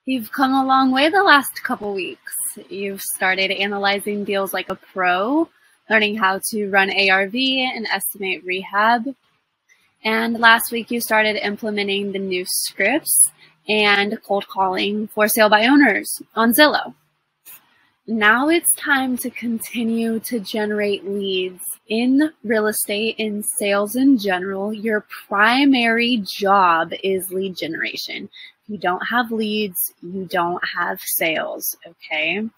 You've come a long way the last couple weeks. You've started analyzing deals like a pro, learning how to run ARV and estimate rehab. And last week you started implementing the new scripts and cold calling for sale by owners on Zillow. Now it's time to continue to generate leads in real estate and sales in general. Your primary job is lead generation. If you don't have leads, you don't have sales, okay?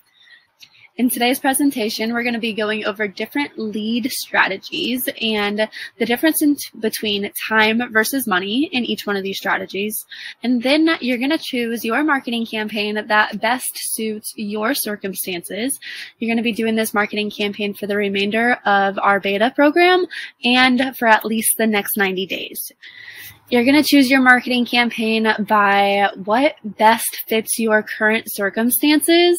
In today's presentation, we're going to be going over different lead strategies and the difference between time versus money in each one of these strategies. And then you're going to choose your marketing campaign that best suits your circumstances. You're going to be doing this marketing campaign for the remainder of our beta program and for at least the next 90 days. You're going to choose your marketing campaign by what best fits your current circumstances,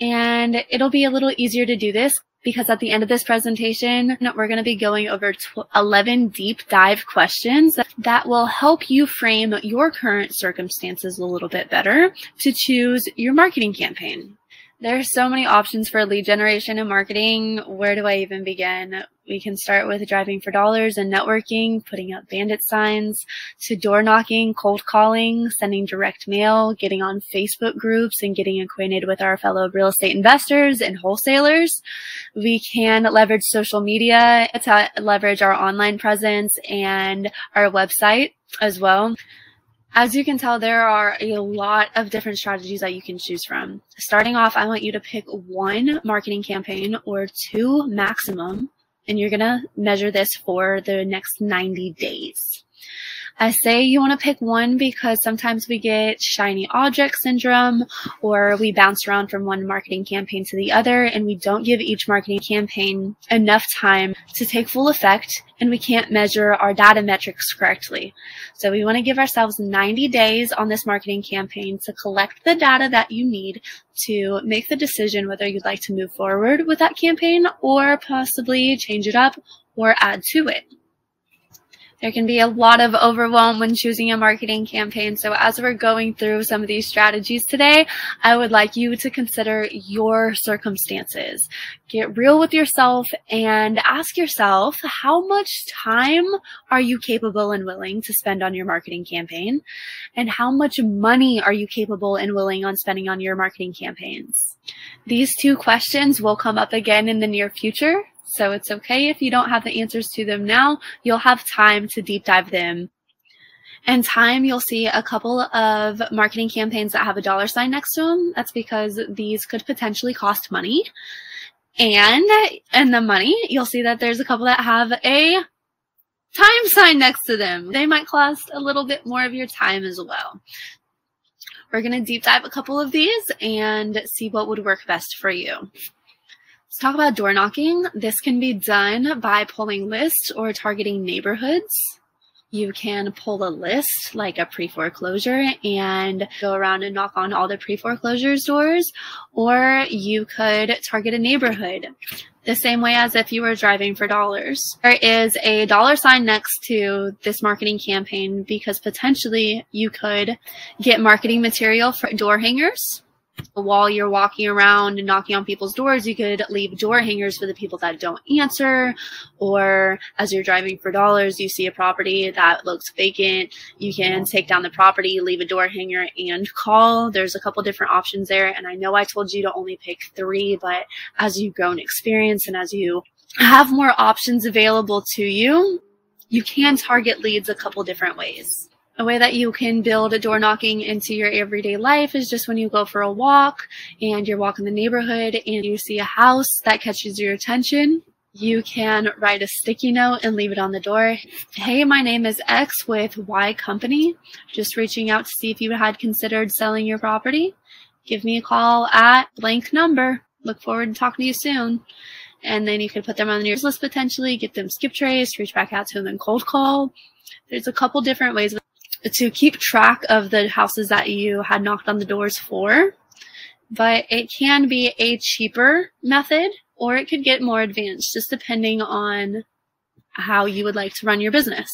and it'll be a little easier to do this because at the end of this presentation, we're going to be going over 11 deep dive questions that will help you frame your current circumstances a little bit better to choose your marketing campaign. There's so many options for lead generation and marketing. Where do I even begin? We can start with driving for dollars and networking, putting up bandit signs, to door knocking, cold calling, sending direct mail, getting on Facebook groups and getting acquainted with our fellow real estate investors and wholesalers. We can leverage social media to leverage our online presence and our website as well. As you can tell, there are a lot of different strategies that you can choose from. Starting off, I want you to pick one marketing campaign or two maximum, and you're going to measure this for the next 90 days. I say you want to pick one because sometimes we get shiny object syndrome, or we bounce around from one marketing campaign to the other and we don't give each marketing campaign enough time to take full effect, and we can't measure our data metrics correctly. So we want to give ourselves 90 days on this marketing campaign to collect the data that you need to make the decision whether you'd like to move forward with that campaign or possibly change it up or add to it. There can be a lot of overwhelm when choosing a marketing campaign. So as we're going through some of these strategies today, I would like you to consider your circumstances. Get real with yourself and ask yourself, how much time are you capable and willing to spend on your marketing campaign? And how much money are you capable and willing on spending on your marketing campaigns? These two questions will come up again in the near future. So it's okay if you don't have the answers to them now. You'll have time to deep dive them. In time, you'll see a couple of marketing campaigns that have a dollar sign next to them. That's because these could potentially cost money. And in the money, you'll see that there's a couple that have a time sign next to them. They might cost a little bit more of your time as well. We're going to deep dive a couple of these and see what would work best for you. Let's talk about door knocking. This can be done by pulling lists or targeting neighborhoods. You can pull a list like a pre-foreclosure and go around and knock on all the pre-foreclosures doors, or you could target a neighborhood the same way as if you were driving for dollars. There is a dollar sign next to this marketing campaign because potentially you could get marketing material for door hangers. While you're walking around and knocking on people's doors, you could leave door hangers for the people that don't answer. Or as you're driving for dollars, you see a property that looks vacant. You can take down the property, leave a door hanger, and call. There's a couple different options there. And I know I told you to only pick 3, but as you grow in experience and as you have more options available to you, you can target leads a couple different ways. A way that you can build a door knocking into your everyday life is just when you go for a walk and you're walking the neighborhood and you see a house that catches your attention. You can write a sticky note and leave it on the door. Hey, my name is X with Y company. Just reaching out to see if you had considered selling your property. Give me a call at blank number. Look forward to talking to you soon. And then you could put them on your list potentially, get them skip traced, reach back out to them and cold call. There's a couple different ways to keep track of the houses that you had knocked on the doors for, but it can be a cheaper method or it could get more advanced just depending on how you would like to run your business.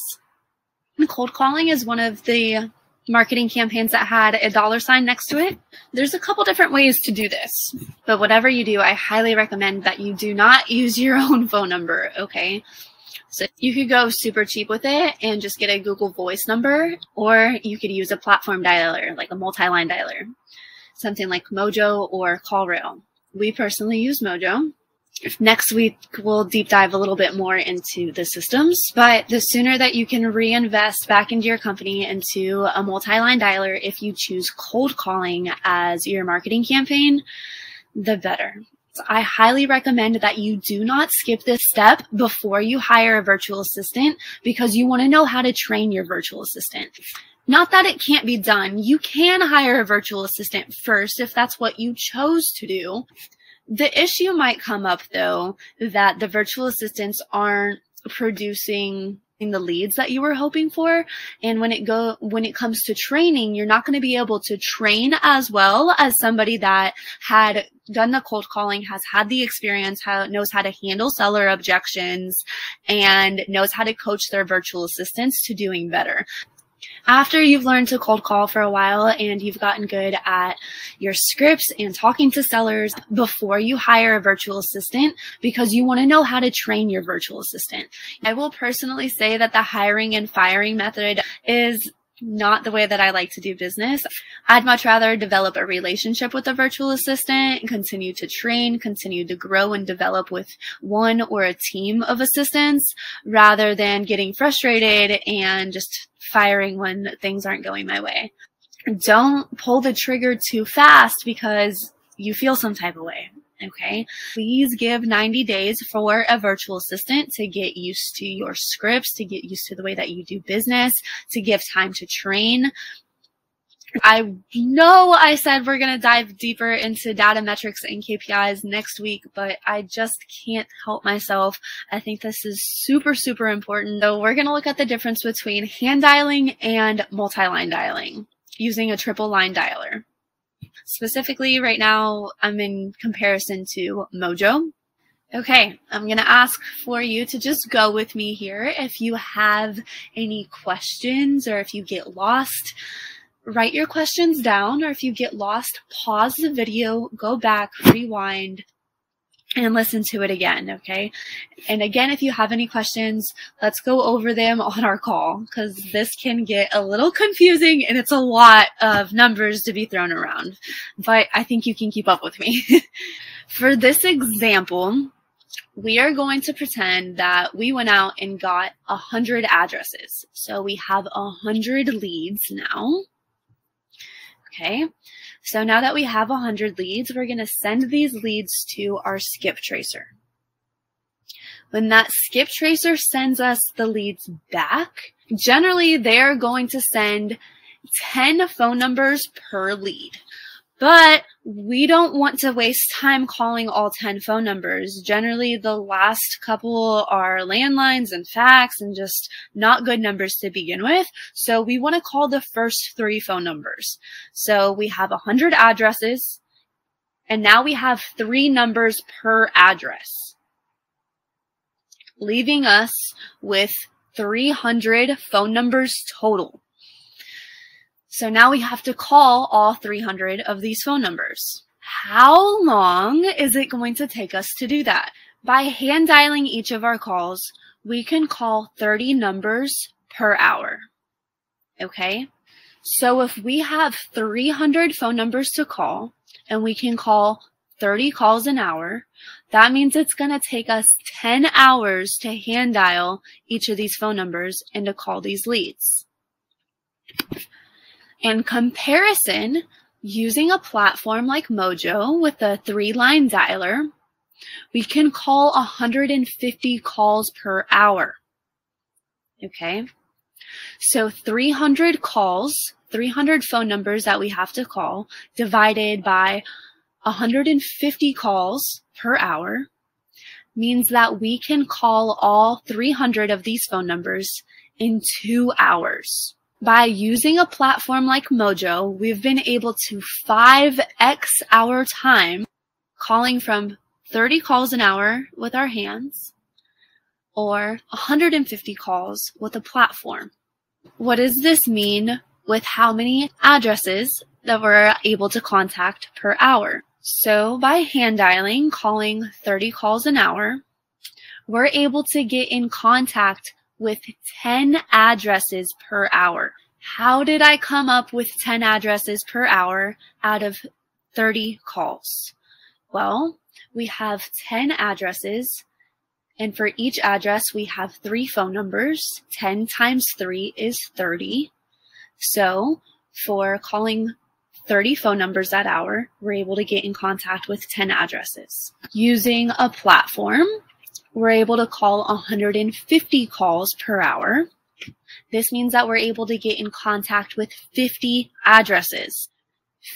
And cold calling is one of the marketing campaigns that had a $sign next to it. There's a couple different ways to do this, but whatever you do, I highly recommend that you do not use your own phone number, okay? So you could go super cheap with it and just get a Google Voice number, or you could use a platform dialer, like a multi-line dialer, something like Mojo or CallRail. We personally use Mojo. Next week, we'll deep dive a little bit more into the systems, but the sooner that you can reinvest back into your company into a multi-line dialer, if you choose cold calling as your marketing campaign, the better. So I highly recommend that you do not skip this step before you hire a virtual assistant, because you want to know how to train your virtual assistant. Not that it can't be done. You can hire a virtual assistant first if that's what you chose to do. The issue might come up, though, that the virtual assistants aren't producing the leads that you were hoping for. And when it comes to training, you're not going to be able to train as well as somebody that had done the cold calling, has had the experience, knows how to handle seller objections, and knows how to coach their virtual assistants to doing better. After you've learned to cold call for a while and you've gotten good at your scripts and talking to sellers, before you hire a virtual assistant, because you want to know how to train your virtual assistant. I will personally say that the hiring and firing method is not the way that I like to do business. I'd much rather develop a relationship with a virtual assistant, continue to train, continue to grow and develop with one or a team of assistants, rather than getting frustrated and just firing when things aren't going my way. Don't pull the trigger too fast because you feel some type of way. Okay, please give 90 days for a virtual assistant to get used to your scripts, to get used to the way that you do business, to give time to train. I know I said we're going to dive deeper into data metrics and KPIs next week, but I just can't help myself. I think this is super, super important. So we're going to look at the difference between hand dialing and multi-line dialing using a triple line dialer. Specifically, right now, I'm in comparison to Mojo. Okay, I'm going to ask for you to just go with me here. If you have any questions or if you get lost, write your questions down, or if you get lost, pause the video, go back, rewind, and listen to it again, okay? And again, if you have any questions, let's go over them on our call, because this can get a little confusing and it's a lot of numbers to be thrown around. But I think you can keep up with me. For this example, we are going to pretend that we went out and got 100 addresses. So we have 100 leads now. Okay, so now that we have 100 leads, we're going to send these leads to our skip tracer. When that skip tracer sends us the leads back, generally they're going to send 10 phone numbers per lead. But we don't want to waste time calling all 10 phone numbers. Generally, the last couple are landlines and fax and just not good numbers to begin with. So we want to call the first 3 phone numbers. So we have 100 addresses, and now we have 3 numbers per address, leaving us with 300 phone numbers total. So now we have to call all 300 of these phone numbers. How long is it going to take us to do that? By hand dialing each of our calls, we can call 30 numbers per hour. Okay? So if we have 300 phone numbers to call and we can call 30 calls an hour, that means it's going to take us 10 hours to hand dial each of these phone numbers and to call these leads. In comparison, using a platform like Mojo with a 3-line dialer, we can call 150 calls per hour. Okay? So 300 calls, 300 phone numbers that we have to call, divided by 150 calls per hour, means that we can call all 300 of these phone numbers in 2 hours. By using a platform like Mojo, we've been able to 5x our time calling from 30 calls an hour with our hands or 150 calls with a platform. What does this mean with how many addresses that we're able to contact per hour. So by hand dialing, calling 30 calls an hour, we're able to get in contact with 10 addresses per hour. How did I come up with 10 addresses per hour out of 30 calls? Well, we have 10 addresses, and for each address, we have 3 phone numbers. 10 times 3 is 30. So for calling 30 phone numbers that hour, we're able to get in contact with 10 addresses. Using a platform, we're able to call 150 calls per hour. This means that we're able to get in contact with 50 addresses.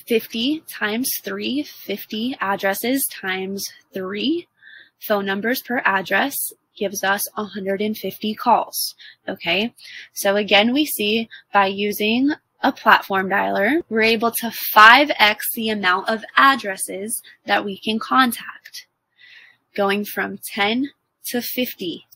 50 times 3, 50 addresses times 3 phone numbers per address gives us 150 calls. Okay, so again, we see by using a platform dialer, we're able to 5x the amount of addresses that we can contact, going from 10 to 50.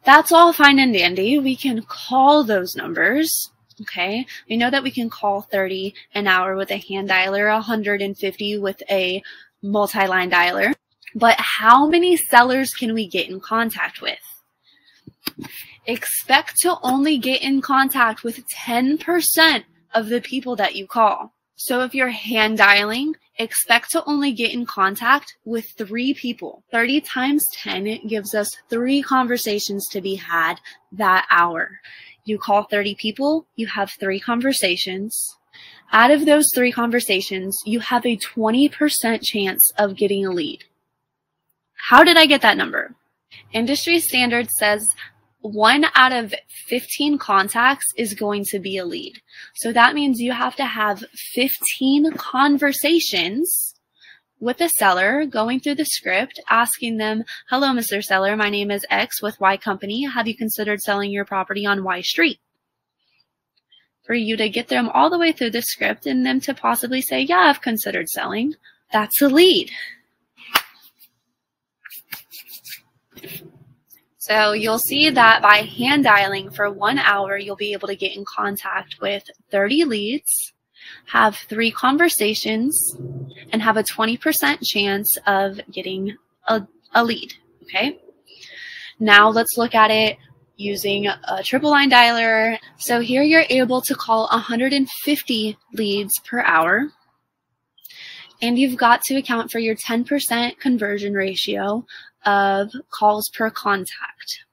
That's all fine and dandy. We can call those numbers. Okay, we know that we can call 30 an hour with a hand dialer, 150 with a multi-line dialer. But how many sellers can we get in contact with? Expect to only get in contact with 10% of the people that you call. So if you're hand dialing, expect to only get in contact with 3 people. 30 times 10 gives us 3 conversations to be had that hour. You call 30 people, you have 3 conversations. Out of those 3 conversations, you have a 20% chance of getting a lead. How did I get that number? Industry standard says 1 out of 15 contacts is going to be a lead. So that means you have to have 15 conversations with the seller, going through the script, asking them, hello, Mr. Seller, my name is X with Y company. Have you considered selling your property on Y street? For you to get them all the way through the script and them to possibly say, yeah, I've considered selling. That's a lead. So you'll see that by hand dialing for 1 hour, you'll be able to get in contact with 30 leads, have 3 conversations, and have a 20% chance of getting a lead. Okay. Now let's look at it using a triple line dialer. So here you're able to call 150 leads per hour. And you've got to account for your 10% conversion ratio of calls per contact.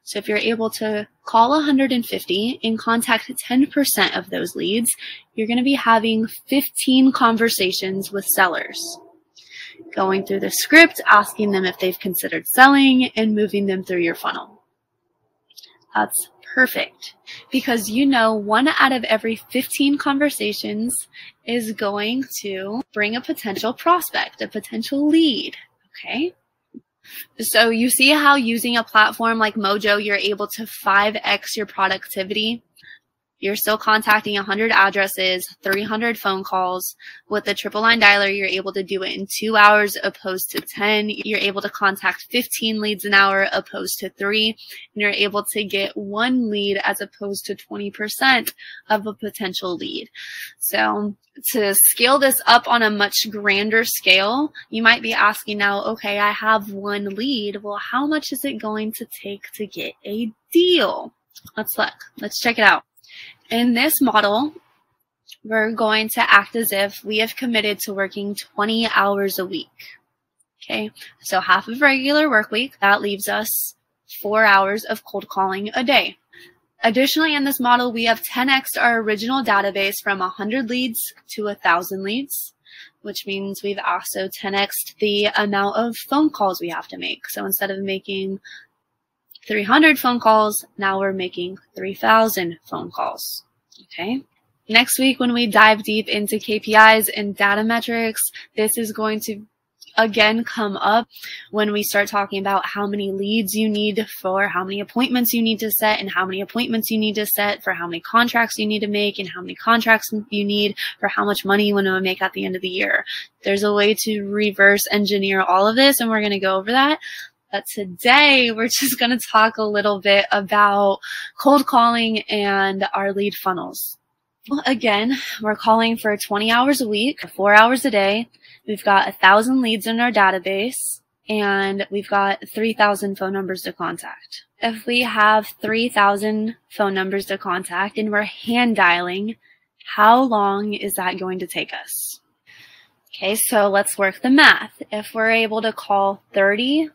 So if you're able to call 150 and contact 10% of those leads, you're going to be having 15 conversations with sellers, going through the script, asking them if they've considered selling, and moving them through your funnel. That's perfect, because you know 1 out of every 15 conversations is going to bring a potential prospect, a potential lead. Okay. So you see how using a platform like Mojo, you're able to 5x your productivity. You're still contacting 100 addresses, 300 phone calls. With the triple line dialer, you're able to do it in 2 hours opposed to 10. You're able to contact 15 leads an hour opposed to 3. And you're able to get 1 lead as opposed to 20% of a potential lead. So to scale this up on a much grander scale, you might be asking now, okay, I have 1 lead. Well, how much is it going to take to get a deal? Let's look. Let's check it out. In this model, we're going to act as if we have committed to working 20 hours a week. Okay, so half of a regular work week, that leaves us 4 hours of cold calling a day. Additionally, in this model, we have 10x our original database from 100 leads to 1,000 leads, which means we've also 10x'd the amount of phone calls we have to make. So instead of making 300 phone calls, now we're making 3,000 phone calls. Okay. Next week, when we dive deep into KPIs and data metrics, this is going to again come up when we start talking about how many leads you need for how many appointments you need to set, and how many appointments you need to set for how many contracts you need to make, and how many contracts you need for how much money you want to make at the end of the year. There's a way to reverse engineer all of this, and we're going to go over that. But today, we're just going to talk a little bit about cold calling and our lead funnels. Again, we're calling for 20 hours a week, 4 hours a day. We've got 1,000 leads in our database, and we've got 3,000 phone numbers to contact. If we have 3,000 phone numbers to contact and we're hand dialing, how long is that going to take us? Okay, so let's work the math. If we're able to call 30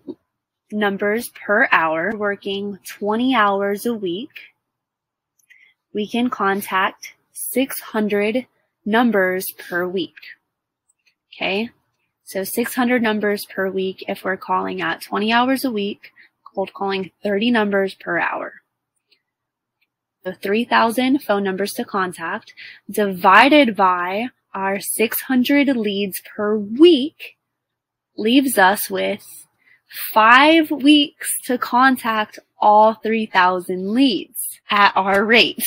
numbers per hour, working 20 hours a week, we can contact 600 numbers per week. Okay, so 600 numbers per week if we're calling at 20 hours a week, cold calling 30 numbers per hour. So 3,000 phone numbers to contact divided by our 600 leads per week leaves us with 5 weeks to contact all 3,000 leads at our rate.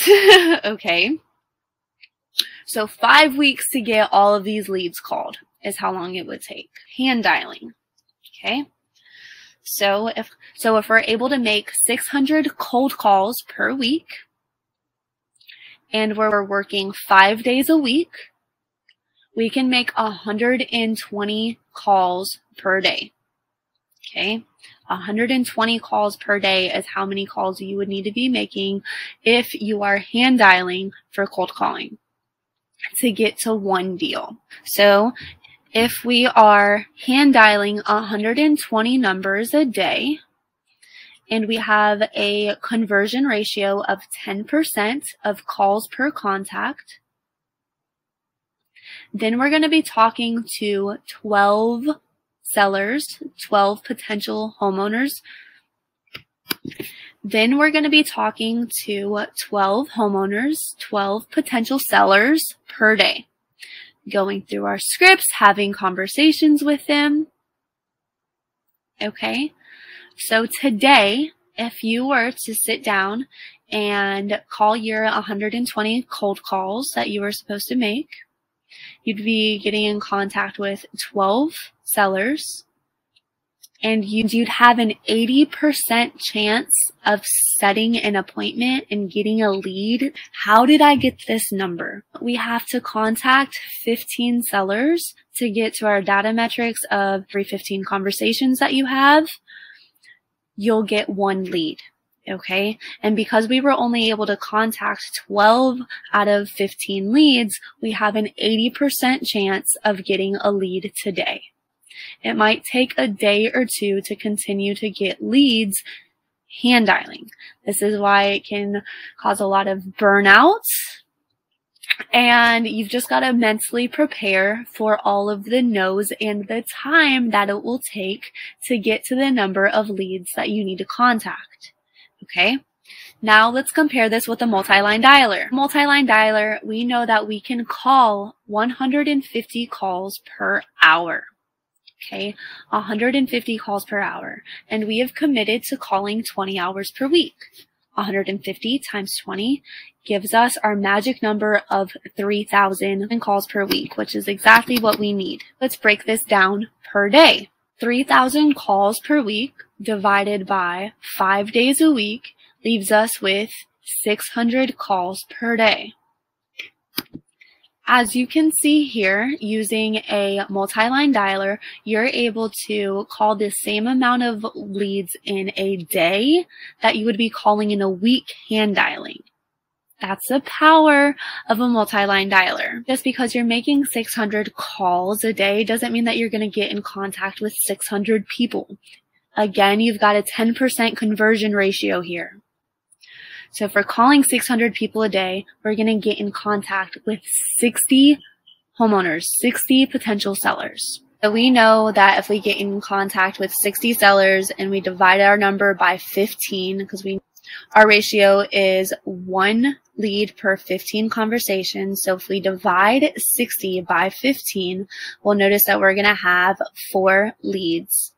Okay. So 5 weeks to get all of these leads called is how long it would take. Hand dialing. Okay. So if we're able to make 600 cold calls per week and we're working 5 days a week, we can make 120 calls per day. Okay. 120 calls per day is how many calls you would need to be making if you are hand dialing for cold calling to get to one deal. So if we are hand dialing 120 numbers a day and we have a conversion ratio of 10% of calls per contact, then we're going to be talking to 12 sellers, 12 potential homeowners. Then we're going to be talking to 12 homeowners, 12 potential sellers per day, going through our scripts, having conversations with them. Okay, so today, if you were to sit down and call your 120 cold calls that you were supposed to make, you'd be getting in contact with 12 sellers, and you'd have an 80% chance of setting an appointment and getting a lead. How did I get this number? We have to contact 15 sellers to get to our data metrics of every 15 conversations that you have, you'll get 1 lead. Okay, and because we were only able to contact 12 out of 15 leads, we have an 80% chance of getting a lead today. It might take a day or two to continue to get leads hand dialing. This is why it can cause a lot of burnout, and you've just got to mentally prepare for all of the no's and the time that it will take to get to the number of leads that you need to contact. Okay, now let's compare this with a multi-line dialer. Multi-line dialer, we know that we can call 150 calls per hour. Okay, 150 calls per hour. And we have committed to calling 20 hours per week. 150 times 20 gives us our magic number of 3,000 calls per week, which is exactly what we need. Let's break this down per day. 3,000 calls per week divided by 5 days a week leaves us with 600 calls per day. As you can see here, using a multi-line dialer, you're able to call the same amount of leads in a day that you would be calling in a week hand dialing. That's the power of a multi-line dialer. Just because you're making 600 calls a day doesn't mean that you're going to get in contact with 600 people. Again, you've got a 10% conversion ratio here. So if we're calling 600 people a day, we're going to get in contact with 60 homeowners, 60 potential sellers. So we know that if we get in contact with 60 sellers and we divide our number by 15, because our ratio is 1 lead per 15 conversations. So if we divide 60 by 15, we'll notice that we're going to have 4 leads.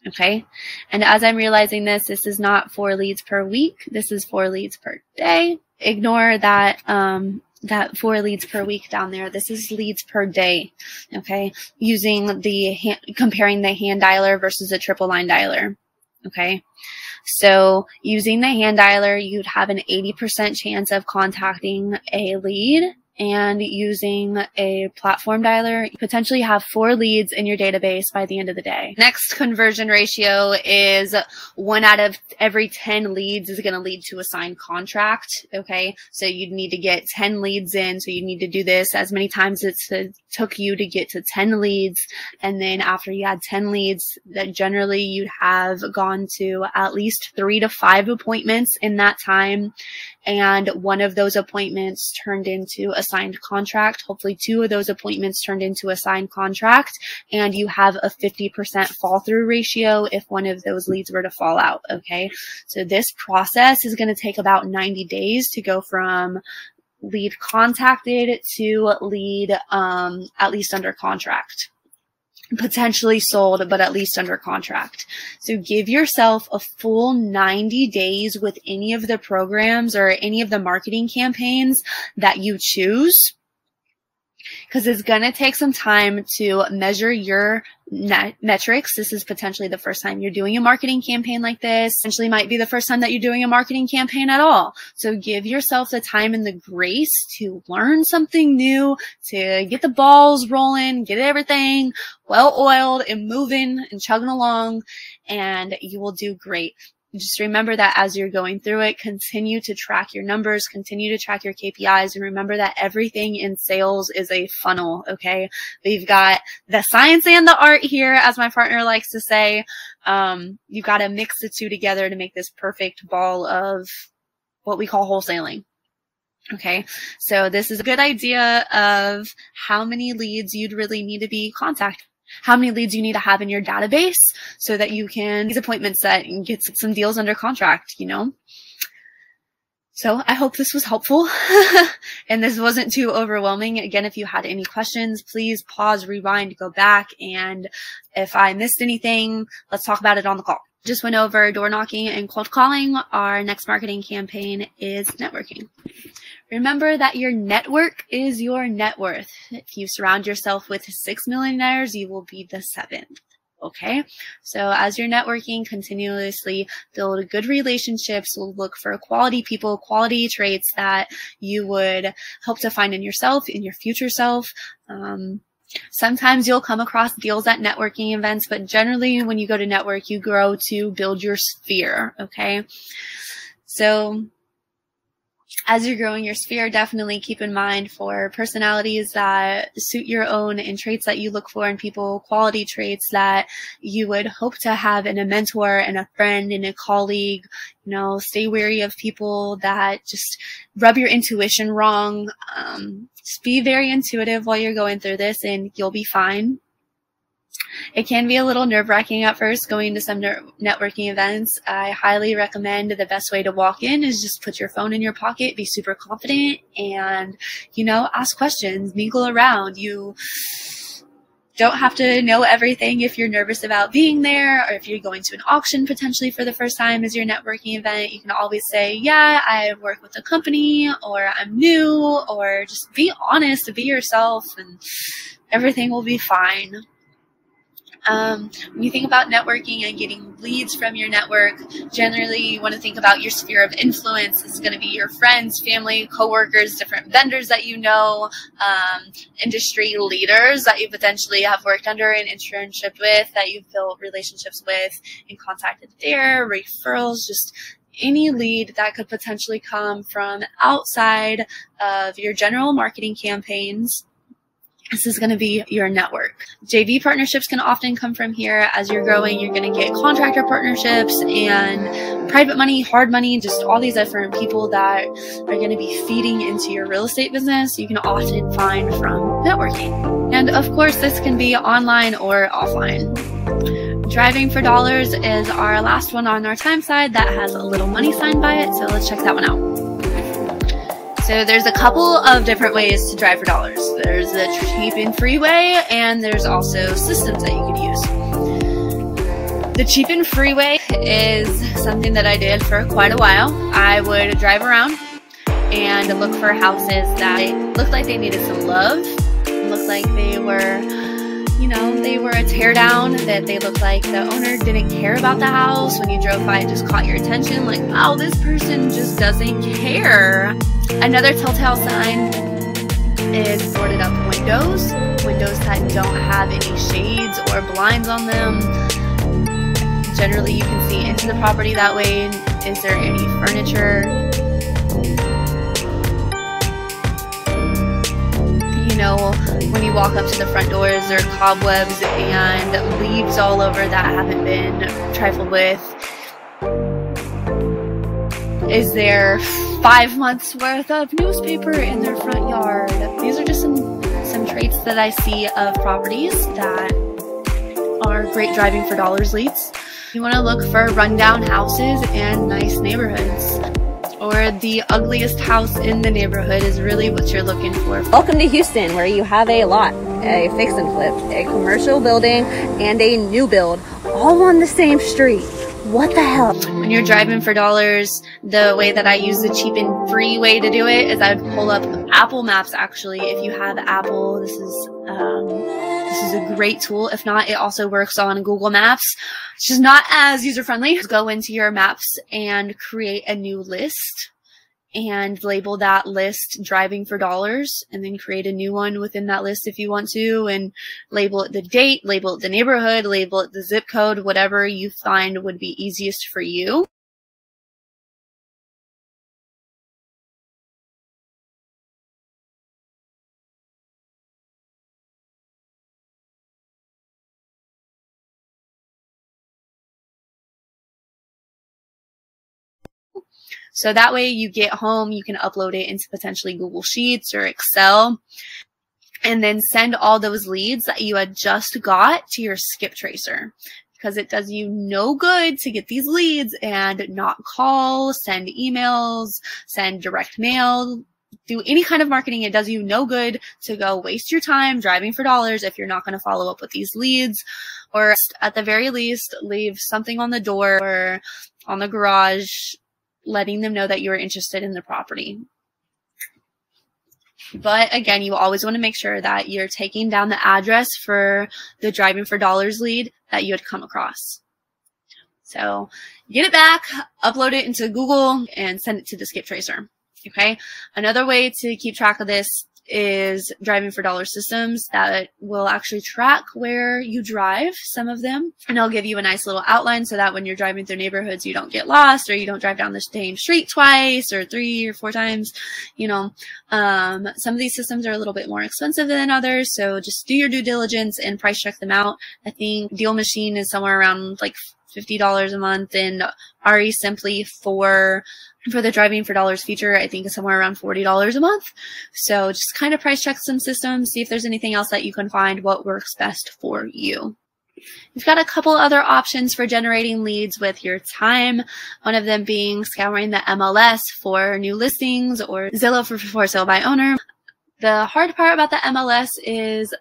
Okay, and as I'm realizing this is not 4 leads per week. This is 4 leads per day. Ignore that that 4 leads per week down there. This is leads per day. Okay, using comparing the hand dialer versus a triple line dialer. Okay. So using the hand dialer, you'd have an 80% chance of contacting a lead. And using a platform dialer, you potentially have 4 leads in your database by the end of the day. Next conversion ratio is 1 out of every 10 leads is going to lead to a signed contract. Okay. So you'd need to get 10 leads in. So you need to do this as many times as it took you to get to 10 leads. And then after you had 10 leads, that generally you'd have gone to at least 3 to 5 appointments in that time. And one of those appointments turned into a signed contract. Hopefully 2 of those appointments turned into a signed contract, and you have a 50% fall through ratio if one of those leads were to fall out. Okay. So this process is going to take about 90 days to go from lead contacted to lead, at least under contract. Potentially sold, but at least under contract. So give yourself a full 90 days with any of the programs or any of the marketing campaigns that you choose, because it's going to take some time to measure your metrics. This is potentially the first time you're doing a marketing campaign like this. Potentially might be the first time that you're doing a marketing campaign at all. So give yourself the time and the grace to learn something new, to get the balls rolling, get everything well oiled and moving and chugging along, and you will do great. Just remember that as you're going through it, continue to track your numbers, continue to track your KPIs, and remember that everything in sales is a funnel, okay? We've got the science and the art here, as my partner likes to say. You've got to mix the 2 together to make this perfect ball of what we call wholesaling. Okay, so this is a good idea of how many leads you'd really need to be contacting. How many leads you need to have in your database so that you can these appointments set and get some deals under contract, you know? So I hope this was helpful and this wasn't too overwhelming. Again, if you had any questions, please pause, rewind, go back. And if I missed anything, let's talk about it on the call. Just went over door knocking and cold calling. Our next marketing campaign is networking. Remember that your network is your net worth. If you surround yourself with 6 millionaires, you will be the 7th. Okay. So as you're networking, continuously build good relationships. Look for quality people, quality traits that you would hope to find in yourself, in your future self. Sometimes you'll come across deals at networking events, but generally when you go to network, you grow to build your sphere. Okay. So as you're growing your sphere, definitely keep in mind for personalities that suit your own and traits that you look for in people, quality traits that you would hope to have in a mentor and a friend and a colleague. You know, stay wary of people that just rub your intuition wrong. Just be very intuitive while you're going through this and you'll be fine. It can be a little nerve-wracking at first going to some networking events. I highly recommend the best way to walk in is just put your phone in your pocket, be super confident, and, you know, ask questions, mingle around. You don't have to know everything if you're nervous about being there, or if you're going to an auction potentially for the first time as your networking event. You can always say, yeah, I work with a company, or I'm new, or just be honest, be yourself, and everything will be fine. When you think about networking and getting leads from your network, generally you want to think about your sphere of influence. This is going to be your friends, family, coworkers, different vendors that you know, industry leaders that you potentially have worked under an internship with, that you've built relationships with and contacted there, referrals, just any lead that could potentially come from outside of your general marketing campaigns. This is going to be your network. JV partnerships can often come from here. As you're growing, you're going to get contractor partnerships and private money, hard money, just all these different people that are going to be feeding into your real estate business. You can often find from networking. And of course, this can be online or offline. Driving for dollars is our last one on our time side that has a little money sign by it. So let's check that one out. So there's a couple of different ways to drive for dollars. There's the cheap and free way, and there's also systems that you could use. The cheap and free way is something that I did for quite a while. I would drive around and look for houses that looked like they needed some love, looked like they were they were a tear down, that they looked like the owner didn't care about the house. When you drove by, it just caught your attention, like, wow, this person just doesn't care. Another telltale sign is boarded up windows that don't have any shades or blinds on them. Generally, you can see into the property that way. Is there any furniture? When you walk up to the front doors, there are cobwebs and leaves all over that haven't been trifled with. Is there 5 months worth of newspaper in their front yard? These are just some traits that I see of properties that are great driving for dollars leads. You want to look for rundown houses and nice neighborhoods. Or the ugliest house in the neighborhood is really what you're looking for. Welcome to Houston, where you have a lot, a fix and flip, a commercial building, and a new build, all on the same street. What the hell? When you're driving for dollars, the way that I use the cheap and free way to do it is I would pull up Apple Maps. Actually, if you have Apple, this is a great tool. If not, it also works on Google Maps. It's just not as user-friendly. Go into your maps and create a new list and label that list driving for dollars, and then create a new one within that list if you want to, and label it the date, label it the neighborhood, label it the zip code, whatever you find would be easiest for you. So that way you get home, you can upload it into potentially Google Sheets or Excel, and then send all those leads that you had just got to your skip tracer, because it does you no good to get these leads and not call, send emails, send direct mail, do any kind of marketing. It does you no good to go waste your time driving for dollars if you're not going to follow up with these leads, or at the very least leave something on the door or on the garage letting them know that you're interested in the property. But again, you always want to make sure that you're taking down the address for the driving for dollars lead that you had come across. So get it back, upload it into Google, and send it to the skip tracer. Okay. Another way to keep track of this is driving for dollar systems that will actually track where you drive, some of them, and I'll give you a nice little outline so that when you're driving through neighborhoods, you don't get lost, or you don't drive down the same street twice or 3 or 4 times. Some of these systems are a little bit more expensive than others, so just do your due diligence and price check them out. I think Deal Machine is somewhere around like $50 a month, and RE Simply for the driving for dollars feature, I think is somewhere around $40 a month. So just kind of price check some systems, see if there's anything else that you can find what works best for you. You've got a couple other options for generating leads with your time. One of them being scouring the MLS for new listings, or Zillow for sale by owner. The hard part about the MLS is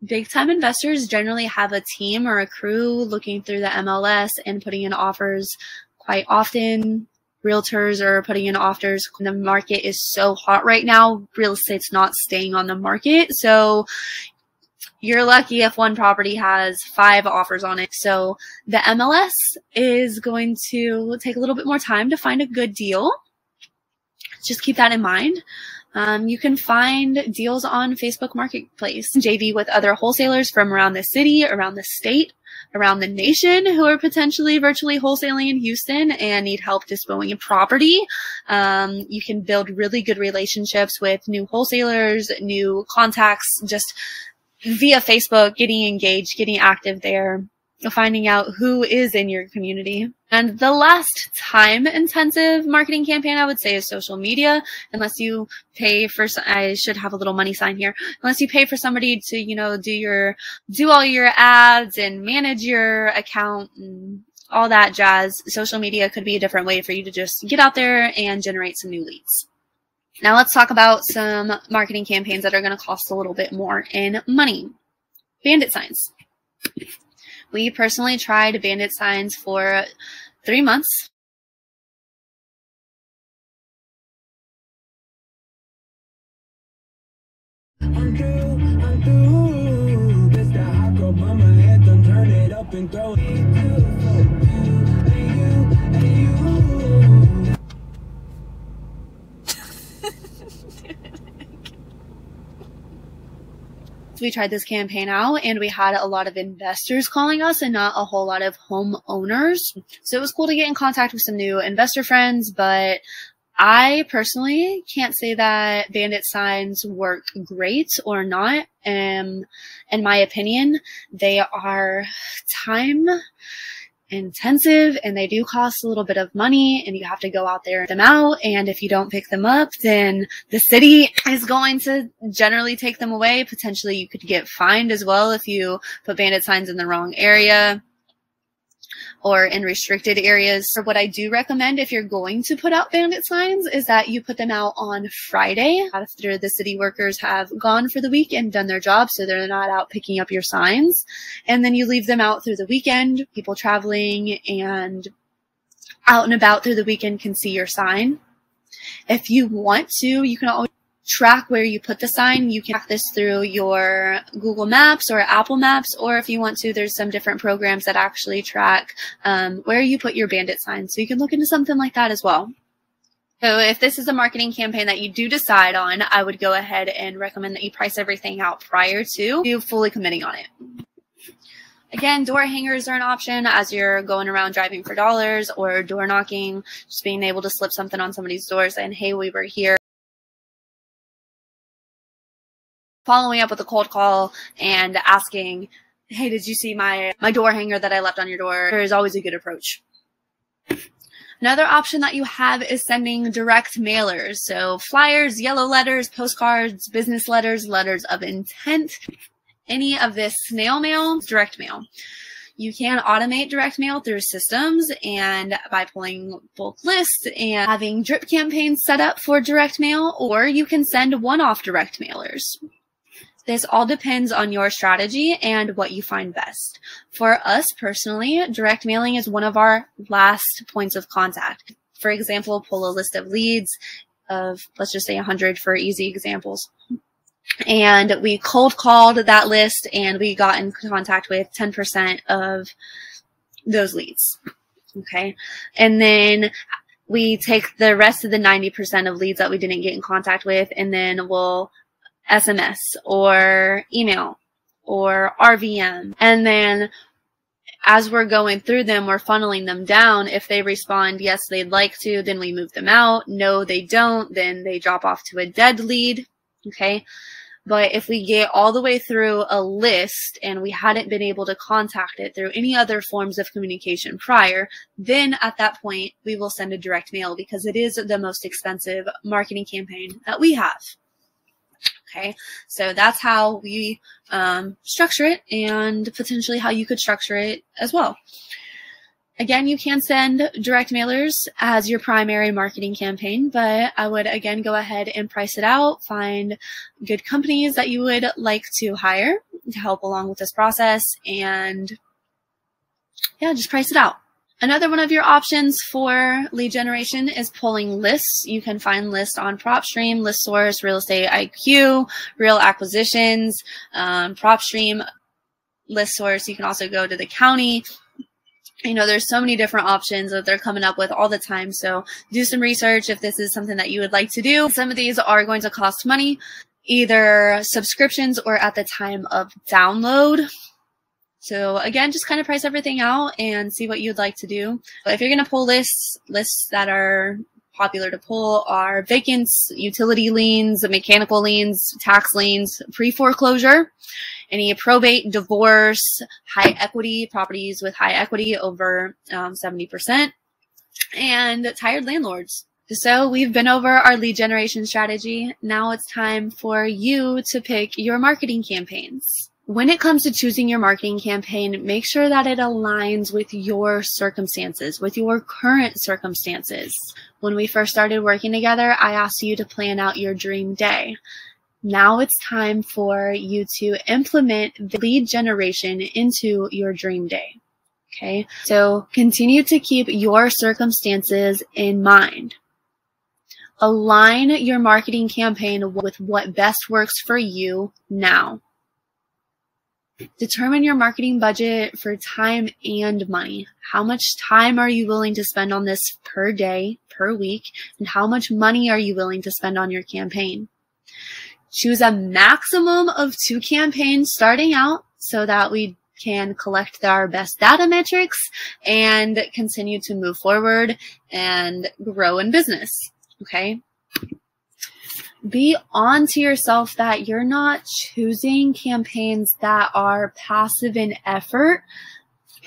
big time investors generally have a team or a crew looking through the MLS and putting in offers quite often. Realtors are putting in offers. The market is so hot right now. Real estate's not staying on the market. So you're lucky if one property has 5 offers on it. So the MLS is going to take a little bit more time to find a good deal. Just keep that in mind. You can find deals on Facebook Marketplace, JV with other wholesalers from around the city, around the state, around the nation, who are potentially virtually wholesaling in Houston and need help disposing of property. You can build really good relationships with new wholesalers, new contacts, just via Facebook, getting engaged, getting active there, finding out who is in your community. And the last time-intensive marketing campaign I would say is social media, unless you pay for, I should have a little money sign here, unless you pay for somebody to, do all your ads and manage your account and all that jazz. Social media could be a different way for you to just get out there and generate some new leads. Now let's talk about some marketing campaigns that are going to cost a little bit more in money. Bandit signs. We personally tried bandit signs for 3 months. come throw. We tried this campaign out and we had a lot of investors calling us and not a whole lot of homeowners. So it was cool to get in contact with some new investor friends, but I personally can't say that bandit signs work great or not. In my opinion, they are time intensive and they do cost a little bit of money, and you have to go out there and pick them out. And if you don't pick them up, then the city is going to generally take them away. Potentially you could get fined as well if you put bandit signs in the wrong area or in restricted areas. So what I do recommend if you're going to put out bandit signs is that you put them out on Friday after the city workers have gone for the week and done their job, so they're not out picking up your signs. And then you leave them out through the weekend. People traveling and out and about through the weekend can see your sign. If you want to, you can always track where you put the sign. You can track this through your Google Maps or Apple Maps, or if you want to, there's some different programs that actually track where you put your bandit sign. So you can look into something like that as well. So if this is a marketing campaign that you do decide on, I would go ahead and recommend that you price everything out prior to you fully committing on it. Again, door hangers are an option as you're going around driving for dollars, or door knocking, just being able to slip something on somebody's door saying, hey, we were here. Following up with a cold call and asking, hey, did you see my door hanger that I left on your door? There is always a good approach. Another option that you have is sending direct mailers. So flyers, yellow letters, postcards, business letters, letters of intent. Any of this snail mail, direct mail. You can automate direct mail through systems and by pulling bulk lists and having drip campaigns set up for direct mail, or you can send one-off direct mailers. This all depends on your strategy and what you find best. For us personally, direct mailing is one of our last points of contact. For example, pull a list of leads of, let's just say 100 for easy examples. And we cold called that list and we got in contact with 10% of those leads. Okay. And then we take the rest of the 90% of leads that we didn't get in contact with, and then we'll SMS or email or RVM. And then as we're going through them, we're funneling them down. If they respond, yes, they'd like to, then we move them out. No, they don't, then they drop off to a dead lead. Okay. But if we get all the way through a list and we hadn't been able to contact it through any other forms of communication prior, then at that point, we will send a direct mail because it is the most expensive marketing campaign that we have. Okay, so that's how we structure it, and potentially how you could structure it as well. Again, you can send direct mailers as your primary marketing campaign, but I would again go ahead and price it out, find good companies that you would like to hire to help along with this process, and yeah, just price it out. Another one of your options for lead generation is pulling lists. You can find lists on PropStream, ListSource, Real Estate IQ, Real Acquisitions, PropStream, ListSource. You can also go to the county. You know, there's so many different options that they're coming up with all the time. So do some research if this is something that you would like to do. Some of these are going to cost money, either subscriptions or at the time of download. So again, just kind of price everything out and see what you'd like to do. But if you're going to pull lists that are popular to pull are vacants, utility liens, mechanical liens, tax liens, pre-foreclosure, any probate, divorce, high equity, properties with high equity over 70%, and tired landlords. So we've been over our lead generation strategy. Now it's time for you to pick your marketing campaigns. When it comes to choosing your marketing campaign, make sure that it aligns with your circumstances, with your current circumstances. When we first started working together, I asked you to plan out your dream day. Now it's time for you to implement the lead generation into your dream day. Okay, so continue to keep your circumstances in mind. Align your marketing campaign with what best works for you now. Determine your marketing budget for time and money. How much time are you willing to spend on this per day, per week, and how much money are you willing to spend on your campaign? Choose a maximum of 2 campaigns starting out so that we can collect our best data metrics and continue to move forward and grow in business, okay? Be on to yourself that you're not choosing campaigns that are passive in effort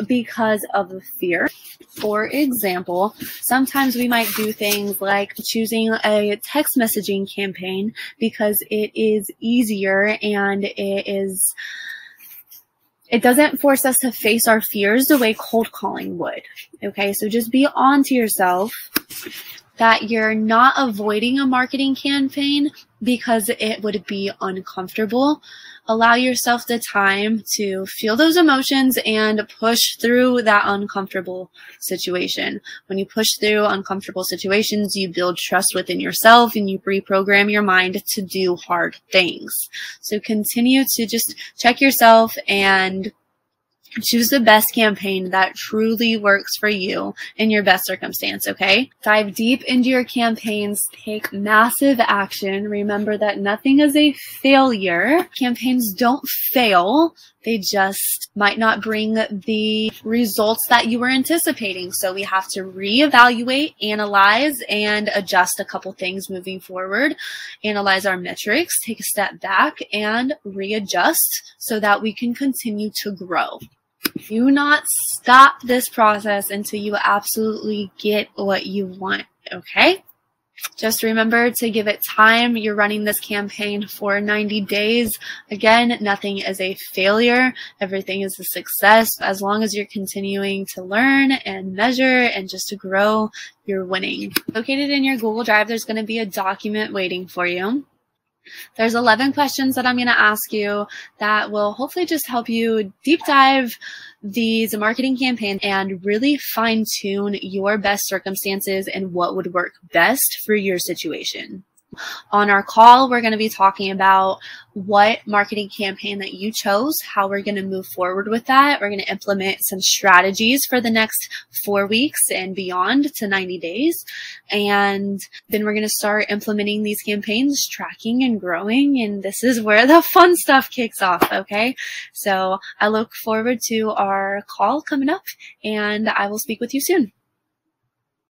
because of fear. For example, sometimes we might do things like choosing a text messaging campaign because it is easier and it doesn't force us to face our fears the way cold calling would. Okay, so just be on to yourself that you're not avoiding a marketing campaign because it would be uncomfortable. Allow yourself the time to feel those emotions and push through that uncomfortable situation. When you push through uncomfortable situations, you build trust within yourself and you reprogram your mind to do hard things. So continue to just check yourself and choose the best campaign that truly works for you in your best circumstance, okay? Dive deep into your campaigns. Take massive action. Remember that nothing is a failure. Campaigns don't fail. They just might not bring the results that you were anticipating. So we have to reevaluate, analyze, and adjust a couple things moving forward. Analyze our metrics, take a step back, and readjust so that we can continue to grow. Do not stop this process until you absolutely get what you want, okay? Just remember to give it time. You're running this campaign for 90 days. Again, nothing is a failure. Everything is a success. As long as you're continuing to learn and measure and just to grow, you're winning. Located in your Google Drive, there's going to be a document waiting for you. There's 11 questions that I'm going to ask you that will hopefully just help you deep dive these marketing campaigns and really fine tune your best circumstances and what would work best for your situation. On our call, we're going to be talking about what marketing campaign that you chose, how we're going to move forward with that. We're going to implement some strategies for the next 4 weeks and beyond to 90 days. And then we're going to start implementing these campaigns, tracking and growing. And this is where the fun stuff kicks off. Okay. So I look forward to our call coming up and I will speak with you soon.